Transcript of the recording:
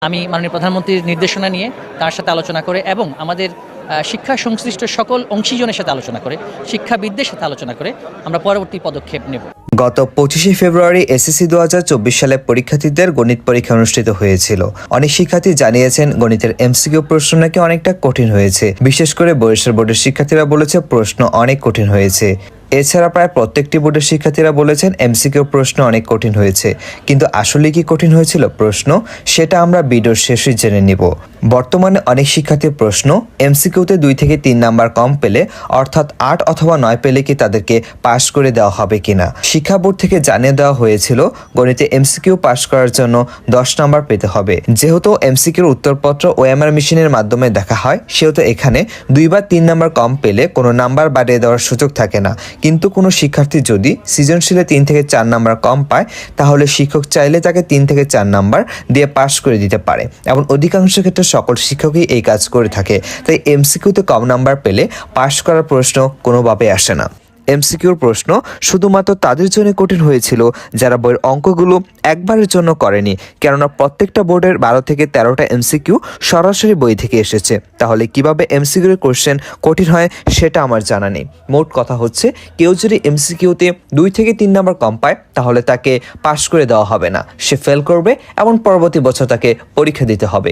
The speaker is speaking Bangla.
আমি মাননীয় প্রধানমন্ত্রীর নির্দেশনা নিয়ে তার সাথে আলোচনা করে এবং আমাদের শিক্ষা সংশ্লিষ্ট সকল অংশীজনের সাথে আলোচনা করে, শিক্ষাবিদদের সাথে আলোচনা করে আমরা পরবর্তী পদক্ষেপ নেব। গত 25 ফেব্রুয়ারি এসএসসি 2024 সালে পরীক্ষার্থীদের গণিত পরীক্ষা অনুষ্ঠিত হয়েছিল। অনেক শিক্ষার্থী জানিয়েছেন গণিতের এমসিকিউ প্রশ্ন নাকি অনেকটা কঠিন হয়েছে। বিশেষ করে বরিশাল বোর্ডের শিক্ষার্থীরা বলেছে প্রশ্ন অনেক কঠিন হয়েছে। এছাড়া প্রায় প্রত্যেকটি বোর্ডের শিক্ষার্থীরা বলেছেন এমসিকিউ প্রশ্ন অনেক কঠিন হয়েছে। কিন্তু আসলে কি কঠিন হয়েছিল প্রশ্ন, সেটা আমরা ভিডিওর শেষে জেনে নিব। বর্তমানে অনেক শিক্ষার্থীর প্রশ্ন এমসিকিউতে 2 থেকে 3 নাম্বার কম পেলে, অর্থাৎ 8 অথবা 9 পেলে কি তাদেরকে পাস করে দেওয়া হবে কিনা। শিক্ষা বোর্ড থেকে জানিয়ে দেওয়া হয়েছিল গণিতে এমসিকিউ পাস করার জন্য 10 নাম্বার পেতে হবে। যেহেতু এমসিকিউর উত্তরপত্র ওএমআর মেশিনের মাধ্যমে দেখা হয়, সেহেতু এখানে 2 বা 3 নাম্বার কম পেলে কোনো নাম্বার বাড়িয়ে দেওয়ার সুযোগ থাকে না। কিন্তু কোনো শিক্ষার্থী যদি সৃজনশীলে 3 থেকে 4 নাম্বার কম পায়, তাহলে শিক্ষক চাইলে তাকে 3 থেকে 4 নাম্বার দিয়ে পাস করে দিতে পারে এবং অধিকাংশ ক্ষেত্রে সকল শিক্ষকই এই কাজ করে থাকে। তাই এমসিকিউতে কম নাম্বার পেলে পাস করার প্রশ্ন কোনোভাবে আসে না। এমসিকিউর প্রশ্ন শুধুমাত্র তাদের জন্য কঠিন হয়েছিল যারা বইয়ের অঙ্কগুলো একবারের জন্য করেনি, কেননা প্রত্যেকটা বোর্ডের 12 থেকে 13টা এমসিকিউ সরাসরি বই থেকে এসেছে। তাহলে কিভাবে এমসিকিউর কোশ্চেন কঠিন হয় সেটা আমার জানা নেই। মোট কথা হচ্ছে, কেউ যদি এমসিকিউতে 2 থেকে 3 নাম্বার কম পায়, তাহলে তাকে পাস করে দেওয়া হবে না, সে ফেল করবে এবং পরবর্তী বছর তাকে পরীক্ষা দিতে হবে।